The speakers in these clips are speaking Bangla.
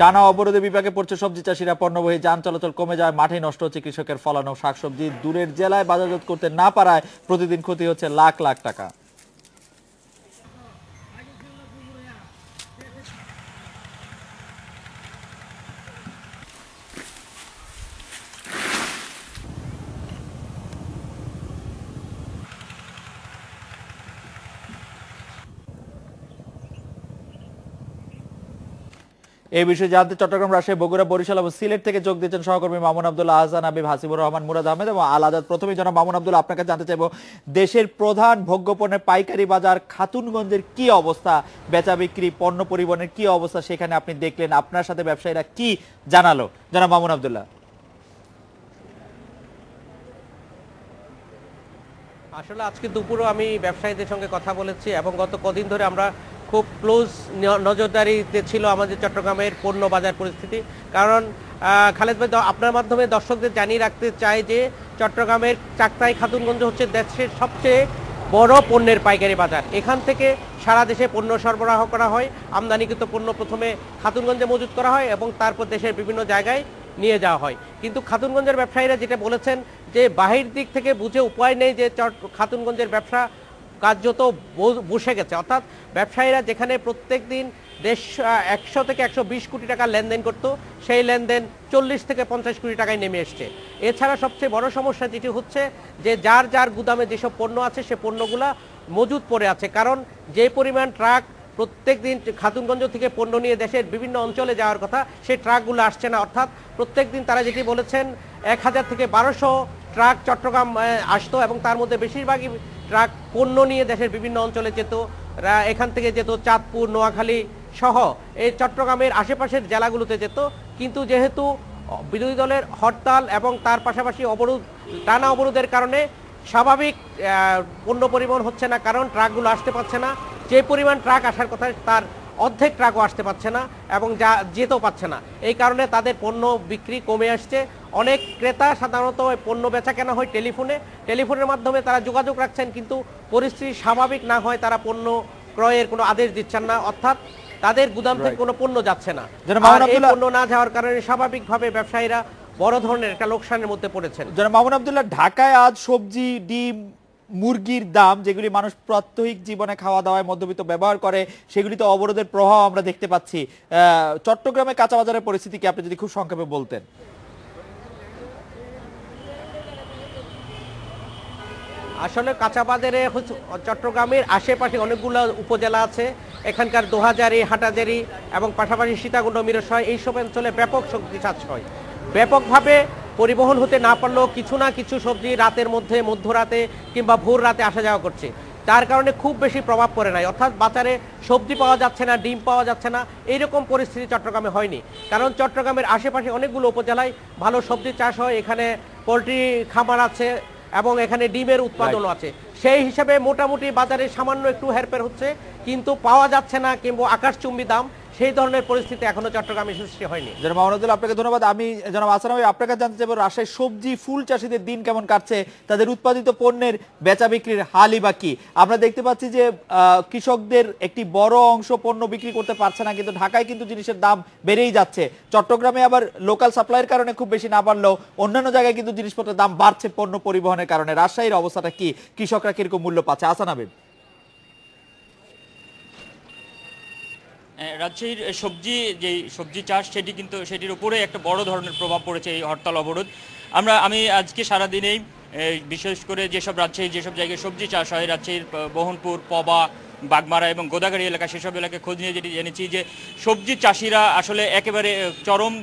টানা অবরোধে বিপাকে পড়ছে সবজি চাষিরা। পণ্যবহী যান চলাচল কমে যায়, মাঠে নষ্ট হচ্ছে কৃষকের ফলানো শাকসবজি। দূরের জেলায় বাজারজাত করতে না পারায় প্রতিদিন ক্ষতি হচ্ছে লাখ লাখ টাকা। এই বিষয়ে জানতে চট্টগ্রাম, রাজশাহী, বগুড়া, বরিশাল এবং সিলেট থেকে যোগ দিচ্ছেন সহকর্মী মামুন আব্দুল্লাহ, আহসান হাবিব, হাসিবুর রহমান, মুরাদ আহমেদ এবং আল আজাদ। প্রথমেই জনাব মামুন আব্দুল্লাহ, আপনাকে জানতে চাইবো দেশের প্রধান ভোগ্যপণ্যের পাইকারি বাজার খাতুনগঞ্জের কি অবস্থা, বেচা বিক্রি, পণ্য পরিবহনের কি অবস্থা সেখানে আপনি দেখলেন, আপনার সাথে ব্যবসায়ীরা কি জানালো জনাব মামুন আব্দুল্লাহ? আসলে আজকে দুপুরও আমি ব্যবসায়ীদের সঙ্গে কথা বলেছি এবং গত কদিন ধরে আমরা খুব ক্লোজ নজরদারিতে ছিল আমাদের চট্টগ্রামের পণ্য বাজার পরিস্থিতি। কারণ খালেদ ভাই, আপনার মাধ্যমে দর্শকদের জানিয়ে রাখতে চাই যে চট্টগ্রামের চাকতাই খাতুনগঞ্জ হচ্ছে দেশের সবচেয়ে বড় পণ্যের পাইকারি বাজার। এখান থেকে সারা দেশে পণ্য সরবরাহ করা হয়। আমদানিকৃত পণ্য প্রথমে খাতুনগঞ্জে মজুত করা হয় এবং তারপর দেশের বিভিন্ন জায়গায় নিয়ে যাওয়া হয়। কিন্তু খাতুনগঞ্জের ব্যবসায়ীরা যেটা বলেছেন যে বাহির দিক থেকে বুঝে উপায় নেই যে খাতুনগঞ্জের ব্যবসা কার্যত বসে গেছে। অর্থাৎ ব্যবসায়ীরা যেখানে প্রত্যেক দিন 100 থেকে 120 কোটি টাকা লেনদেন করত, সেই লেনদেন 40 থেকে 50 কোটি টাকায় নেমে এসছে। এছাড়া সবচেয়ে বড় সমস্যা যেটি হচ্ছে যে যার যার গুদামে যেসব পণ্য আছে সে পণ্যগুলা মজুত পড়ে আছে। কারণ যে পরিমাণ ট্রাক প্রত্যেক দিন খাতুনগঞ্জ থেকে পণ্য নিয়ে দেশের বিভিন্ন অঞ্চলে যাওয়ার কথা, সেই ট্রাকগুলো আসছে না। অর্থাৎ প্রত্যেক দিন তারা যেটি বলেছেন 1000 থেকে 1200 ট্রাক চট্টগ্রাম আসতো এবং তার মধ্যে বেশিরভাগই ট্রাক পণ্য নিয়ে দেশের বিভিন্ন অঞ্চলে যেত। এখান থেকে যেত চাঁদপুর, নোয়াখালী সহ এই চট্টগ্রামের আশেপাশের জেলাগুলোতে যেত। কিন্তু যেহেতু বিরোধী দলের হরতাল এবং তার পাশাপাশি অবরোধ, টানা অবরোধের কারণে স্বাভাবিক পণ্য পরিবহন হচ্ছে না, কারণ ট্রাকগুলো আসতে পারছে না। যে পরিমাণ ট্রাক আসার কথা তার অর্ধেক ট্রাকও আসতে পারছে না এবং যেতেও পারছে না। এই কারণে তাদের পণ্য বিক্রি কমে আসছে। অনেক ক্রেতা সাধারণত পণ্য বেচা কেনা হয় টেলিফোনের মাধ্যমে তারা যোগাযোগ রাখছেন, কিন্তু পরিস্থিতি স্বাভাবিক না হয় তারা পণ্য ক্রয়ের কোনো আদেশ দিচ্ছেন না। অর্থাৎ তাদের গুদাম থেকে কোনো পণ্য যাচ্ছে না। এই পণ্য না যাওয়ার কারণে স্বাভাবিকভাবে ব্যবসায়ীরা বড় ধরনের একটা লোকসানের মধ্যে পড়েছেন। জনাব মামুন আব্দুল্লাহ, ঢাকায় আজ সবজি, ডিম, মুরগির দাম যেগুলি মানুষ প্রাত্যহিক জীবনে খাওয়া দাওয়ায় মধ্যবিত্ত ব্যবহার করে, সেগুলিতে অবরোধের প্রভাব আমরা দেখতে পাচ্ছি। চট্টগ্রামে কাঁচা বাজারের পরিস্থিতি কি আপনি যদি খুব সংক্ষেপে বলতেন? আসলে কাঁচা বাজারে চট্টগ্রামের আশেপাশে অনেকগুলো উপজেলা আছে। এখানকার দোহাজারি, হাটাজারি এবং পাশাপাশি সীতাকুণ্ড, মিরসরাই এইসব অঞ্চলে ব্যাপক সবজি চাষ হয়। ব্যাপকভাবে পরিবহন হতে না পারলেও কিছু না কিছু সবজি রাতের মধ্যে, মধ্যরাতে কিংবা ভোর রাতে আসা যাওয়া করছে। তার কারণে খুব বেশি প্রভাব পড়ে নাই। অর্থাৎ বাজারে সবজি পাওয়া যাচ্ছে না, ডিম পাওয়া যাচ্ছে না, এইরকম পরিস্থিতি চট্টগ্রামে হয়নি। কারণ চট্টগ্রামের আশেপাশে অনেকগুলো উপজেলায় ভালো সবজি চাষ হয়। এখানে পোলট্রি খামার আছে এবং এখানে ডিমের উৎপাদনও আছে। সেই হিসাবে মোটামুটি বাজারে সামান্য একটু হেরফের হচ্ছে, কিন্তু পাওয়া যাচ্ছে না কিংবা আকাশচুম্বী দাম, সেই ধরনের পরিস্থিতি এখনো চট্টগ্রামে সৃষ্টি হয়নি। জনাব মামুন আব্দুল্লাহ, আপনাকে ধন্যবাদ। আমি জনাব আহসান হাবিব, আপনার কাছে জানতে চাইবো রাজশাহীর সবজি, ফুল চাষীদের দিন কেমন কাটছে, তাদের উৎপাদিত পণ্যের বেচা বিক্রির হালই বা কি? আমরা দেখতে পাচ্ছি যে কৃষকদের একটি বড় অংশ পণ্য বিক্রি করতে পারছে না, কিন্তু ঢাকায় কিন্তু জিনিসের দাম বেড়েই যাচ্ছে। চট্টগ্রামে আবার লোকাল সাপ্লাইয়ের কারণে খুব বেশি না বাড়লেও অন্যান্য জায়গায় কিন্তু জিনিসপত্রের দাম বাড়ছে পণ্য পরিবহনের কারণে। রাজশাহীর অবস্থাটা কি? কৃষকরা কিরকম মূল্য পাচ্ছে? আহসান হাবিব। রাজশাহীর সবজি চাষ সেটির উপরে একটা বড় ধরনের প্রভাব পড়েছে এই হরতাল অবরোধ। আমি আজকে সারাদিনেই বিশেষ করে যেসব জায়গায় সবজি চাষ হয়, রাজশাহীর বহনপুর, পবা, বাগমারা এবং গোদাগাড়ি এলাকা, সেসব এলাকায় খোঁজ নিয়ে যেটি জেনেছি যে সবজি চাষিরা আসলে একেবারে চরম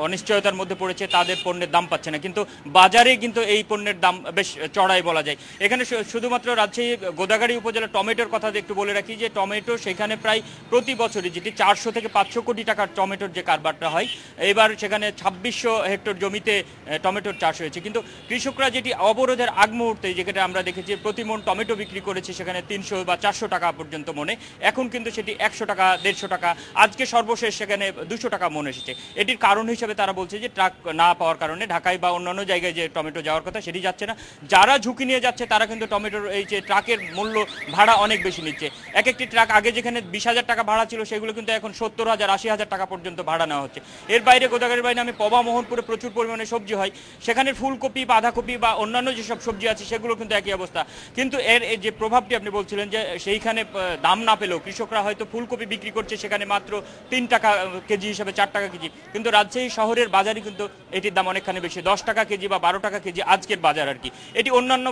অনিশ্চয়তার মধ্যে পড়েছে, তাদের পণ্যের দাম পাচ্ছে না। কিন্তু বাজারে কিন্তু এই পণ্যের দাম বেশ চড়াই বলা যায়। এখানে শুধুমাত্র রাজশাহী গোদাগাড়ি উপজেলা টমেটোর কথা একটু বলে রাখি যে টমেটো সেখানে প্রায় প্রতি বছরই যেটি 400 থেকে 500 কোটি টাকার টমেটোর যে কারবারটা হয়, এবার সেখানে 2600 হেক্টর জমিতে টমেটোর চাষ হয়েছে। কিন্তু কৃষকরা যেটি অবরোধের আগ মুহূর্তে যেখানে আমরা দেখেছি প্রতি মন টমেটো বিক্রি করেছে সেখানে 300 বা 400 টাকা পর্যন্ত মনে, এখন কিন্তু সেটি 100 টাকা 150 টাকা, আজকে সর্বশেষ সেখানে 200 টাকা মন এসেছে। এটির কারণ হিসেবে তারা বলছে যে ট্রাক না পাওয়ার কারণে ঢাকায় বা অন্যান্য জায়গায় যে টমেটো যাওয়ার কথা সেটি যাচ্ছে না। যারা ঝুঁকি নিয়ে যাচ্ছে তারা কিন্তু টমেটোর এই যে ট্রাকের মূল্য ভাড়া অনেক বেশি নিচ্ছে। এক একটি ট্রাক আগে যেখানে 20,000 টাকা ভাড়া ছিল সেগুলো কিন্তু এখন 70,000 80,000 টাকা পর্যন্ত ভাড়া নেওয়া হচ্ছে। এর বাইরে গোদাগাড়ির বাইরে আমি পবা মোহনপুরে প্রচুর পরিমাণে সবজি হয়, সেখানে ফুলকপি বাঁধাকপি বা অন্যান্য যেসব সবজি আছে সেগুলো কিন্তু একই অবস্থা। কিন্তু এর যে প্রভাবটি আপনি বলছিলেন যে সেইখানে দাম না পেলেও কৃষকরা হয়তো ফুলকপি বিক্রি করছে সেখানে মাত্র 3 টাকা কেজি হিসেবে 4 টাকা কেজি, কিন্তু রাজশাহী শহরের বাজারে কিন্তু এটির দাম অনেকখানি বেশি, 10 টাকা কেজি বা 12 টাকা কেজি আজকের বাজার আর কি। এটি অন্যান্য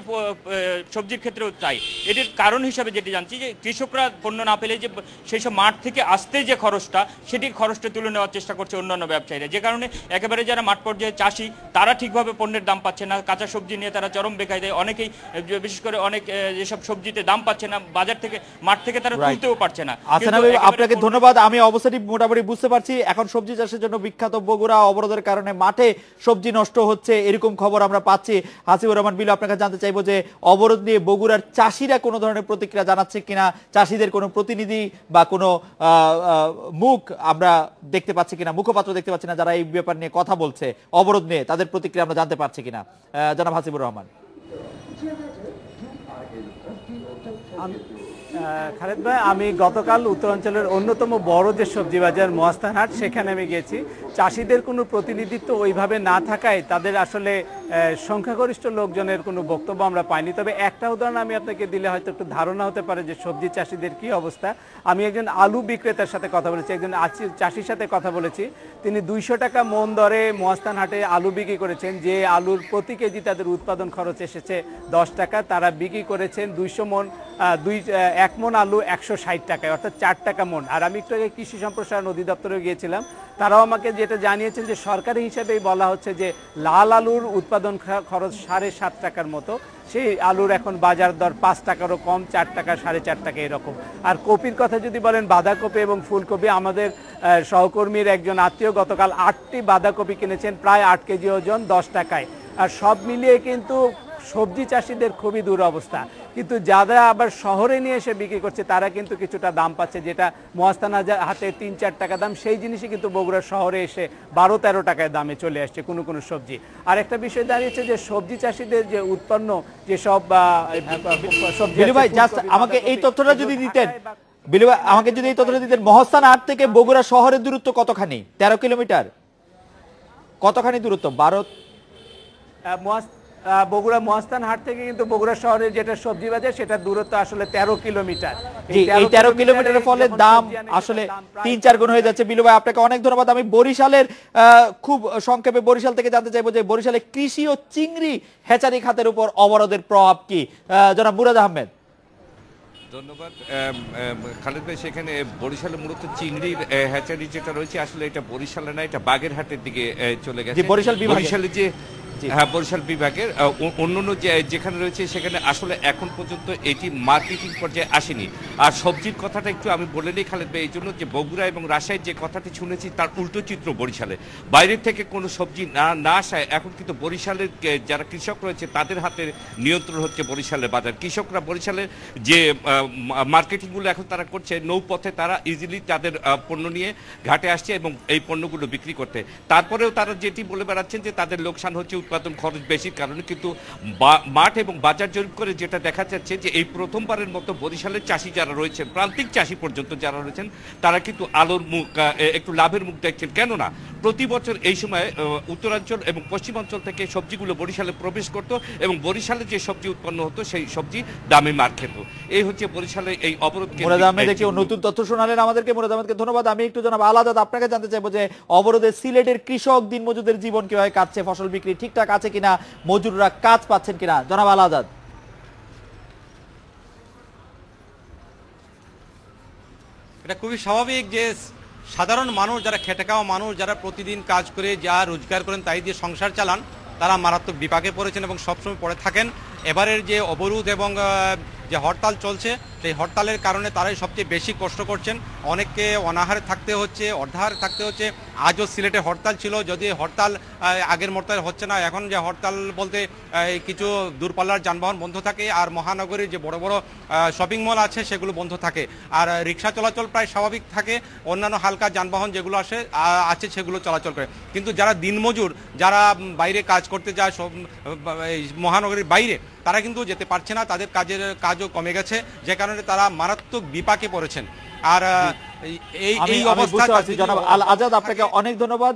সবজির ক্ষেত্রেও তাই। এটির কারণ হিসাবে যেটি জানছি যে কৃষকরা পণ্য না পেলে যে সেই সব মাঠ থেকে আসতে যে খরচটা সেটির খরচটা তুলে নেওয়ার চেষ্টা করছে অন্যান্য ব্যবসায়ীরা, যে কারণে একেবারে যারা মাঠ পর্যায়ে চাষি তারা ঠিকভাবে পণ্যের দাম পাচ্ছে না, কাঁচা সবজি নিয়ে তারা চরম বেকায় দেয়। অনেকেই বিশেষ করে অনেক যেসব সবজিতে দাম পাচ্ছে না বাজার থেকে মাঠ থেকে তারা তুলতেও পারছে না। আপনাকে ধন্যবাদ। আমি অবস্থাটি মোটামুটি বুঝতে পারছি। এখন সবজি চাষের জন্য বিখ্যাত বগুড়া, অবরোধের কারণে মাঠে সবজি নষ্ট হচ্ছে এরকম খবর আমরা পাচ্ছি। হাসিবুর রহমান বিলু, আপনাকে জানতে চাইবো যে অবরোধ নিয়ে বগুড়ার চাষিরা কোনো ধরনের প্রতিক্রিয়া জানাচ্ছে কিনা, চাষিদের কোনো প্রতিনিধি বা কোনো মুখ আমরা দেখতে পাচ্ছি কিনা, মুখপাত্র দেখতে পাচ্ছি না যারা এই ব্যাপার নিয়ে কথা বলছে, অবরোধ নিয়ে তাদের প্রতিক্রিয়া আমরা জানতে পারছি কিনা, জনাব হাসিবুর রহমান। খালেদ ভাই, আমি গতকাল উত্তরাঞ্চলের অন্যতম বড় যে সবজি বাজার মহাস্থান হাট সেখানে আমি গেছি। চাষিদের কোনো প্রতিনিধিত্ব ওইভাবে না থাকায় তাদের আসলে সংখ্যাগরিষ্ঠ লোকজনের কোনো বক্তব্য আমরা পাইনি। তবে একটা উদাহরণ আমি আপনাকে দিলে হয়তো একটু ধারণা হতে পারে যে সবজি চাষিদের কি অবস্থা। আমি একজন আলু বিক্রেতার সাথে কথা বলেছি, একজন চাষির সাথে কথা বলেছি। তিনি 200 টাকা মন দরে মহাস্থান হাটে আলু বিক্রি করেছেন। যে আলুর প্রতি কেজি তাদের উৎপাদন খরচ এসেছে 10 টাকা, তারা বিক্রি করেছেন 200 মন 1 মন আলু 160 টাকায়, অর্থাৎ 4 টাকা মন। আর আমি একটু আগে কৃষি সম্প্রসারণ অধিদপ্তরে গিয়েছিলাম, তারাও আমাকে যেটা জানিয়েছেন যে সরকারি হিসাবেই বলা হচ্ছে যে লাল আলুর উৎপাদন খরচ 7.5 টাকার মতো, সেই আলুর এখন বাজার দর 5 টাকারও কম, 4 টাকা 4.5 টাকা এরকম। আর কপির কথা যদি বলেন, বাঁধাকপি এবং ফুলকপি, আমাদের সহকর্মীর একজন আত্মীয় গতকাল 8টি বাঁধাকপি কিনেছেন প্রায় 8 কেজি ওজন 10 টাকায়। আর সব মিলিয়ে কিন্তু সবজি চাষিদের খুবই দুরবস্থা। কিন্তু যারা আবার শহরে নিয়ে এসে বিক্রি করছে তারা কিন্তু কিছুটা দাম পাচ্ছে, যেটা মহাস্থান হাটে 3-4 টাকা দাম, সেই জিনিসই কিন্তু বগুড়া শহরে এসে 12-13 টাকায় দামে চলে আসছে কোনো কোনো সবজি। আর একটা বিষয় দাঁড়িয়েছে যে সবজি চাষিদের যে উৎপন্ন যেসব সবজি, আমাকে এই তথ্যটা যদি দিতেন, বিলু ভাই আমাকে যদি এই তথ্যটা দিতেন, মহাস্থান হাট থেকে বগুড়া শহরের দূরত্ব কতখানি? 13 কিলোমিটার? কতখানি দূরত্ব? বগুড়া মহাস্থান হাট থেকে কিন্তু বগুড়া শহরের যেটা সবজি বাজার সেটার দূরত্ব আসলে 13 কিলোমিটার। এই 13 কিলোমিটারের ফলে দাম আসলে 3-4 গুণ হয়ে যাচ্ছে। বিলু ভাই, আপনাকে অনেক ধন্যবাদ। আমি বরিশালের খুব সংক্ষেপে বরিশাল থেকে জানতে চাইবো যে বরিশালে কৃষি ও চিংড়ি হ্যাচারি খাতের উপর অবরোধের প্রভাব কি, জনাব মুরাদ আহমেদ। ধন্যবাদ খালেদ ভাই। সেখানে বরিশালে মূলত চিংড়ির হ্যাচারি যেটা রয়েছে, আসলে এটা বরিশালে না, এটা বাগেরহাটের দিকে চলে গেছে। বরিশালে যে বরিশাল বিভাগের অন্যান্য যেখানে রয়েছে সেখানে আসলে এখন পর্যন্ত এটি মার্কেটিং পর্যায়ে আসেনি। আর সবজির কথাটা একটু আমি বলে নিই খালেদ ভাই, এই জন্য যে বগুড়া এবং রাজশাহীর যে কথাটি শুনেছি তার উল্টো চিত্র বরিশালে। বাইরের থেকে কোনো সবজি না আসায় এখন কিন্তু বরিশালের যারা কৃষক রয়েছে তাদের হাতে নিয়ন্ত্রণ হচ্ছে বরিশালের বাজার। কৃষকরা বরিশালের যে মার্কেটিংগুলো এখন তারা করছে, নৌপথে তারা ইজিলি তাদের পণ্য নিয়ে ঘাটে আসছে এবং এই পণ্যগুলো বিক্রি করতে। তারপরেও তারা যেটি বলে বেড়াচ্ছেন যে তাদের লোকসান হচ্ছে উৎপাদন খরচ বেশির কারণে, কিন্তু মাঠ এবং বাজার জরিপ করে যেটা দেখা যাচ্ছে যে এই প্রথমবারের মতো বরিশালের চাষি যারা রয়েছেন, প্রান্তিক চাষি পর্যন্ত যারা রয়েছেন, তারা কিন্তু আলোর মুখ, একটু লাভের মুখ দেখছেন। কেননা প্রতি বছর এই সময় উত্তরাঞ্চল এবং পশ্চিমাঞ্চল থেকে সবজিগুলো বরিশালে প্রবেশ করত এবং বরিশালে যে সবজি উৎপন্ন হতো সেই সবজি দামে মার খেত। এই হচ্ছে বরিশালে এই অবরোধ। মুরাদ আহমেদ নতুন তথ্য শোনালেন আমাদেরকে, মুরাদ আহমেদকে ধন্যবাদ। আমি একটু জনাব আলাদাত আপনাকে জানতে চাইবো যে অবরোধে সিলেটের কৃষক দিনমজুরদের জীবন কিভাবে কাটছে, ফসল বিক্রি ঠিকঠাক আছে কিনা, মজুররা কাজ পাচ্ছেন কিনা, জনাব আলাদাত। এটা খুবই স্বাভাবিক যে সাধারণ মানুষ, যারা খেটে খাওয়া মানুষ, যারা প্রতিদিন কাজ করে যা রোজগার করেন তাই দিয়ে সংসার চালান, তারা মারাত্মক বিপাকে পড়েছেন এবং সবসময় পড়ে থাকেন। এবারের যে অবরোধ এবং যে হরতাল চলছে সেই হরতালের কারণে তারাই সবচেয়ে বেশি কষ্ট করছেন। অনেককে অনাহারে থাকতে হচ্ছে, অর্ধাহারে থাকতে হচ্ছে। আজও সিলেটে হরতাল ছিল, যদি হরতাল আগের মতো হচ্ছে না। এখন যে হরতাল বলতে কিছু দূরপাল্লার যানবাহন বন্ধ থাকে, আর মহানগরীর যে বড় বড় শপিং মল আছে সেগুলো বন্ধ থাকে, আর রিক্সা চলাচল প্রায় স্বাভাবিক থাকে। অন্যান্য হালকা যানবাহন যেগুলো আছে সেগুলো চলাচল করে। কিন্তু যারা দিনমজুর, যারা বাইরে কাজ করতে যায় সব মহানগরীর বাইরে, তারা কিন্তু যেতে পারছে না, তাদের কাজও কমে গেছে, যে কারণে তারা মারাত্মক বিপাকে পড়েছেন। আর এই অবস্থা জনাব আল আজাদ, আপনাকে অনেক ধন্যবাদ।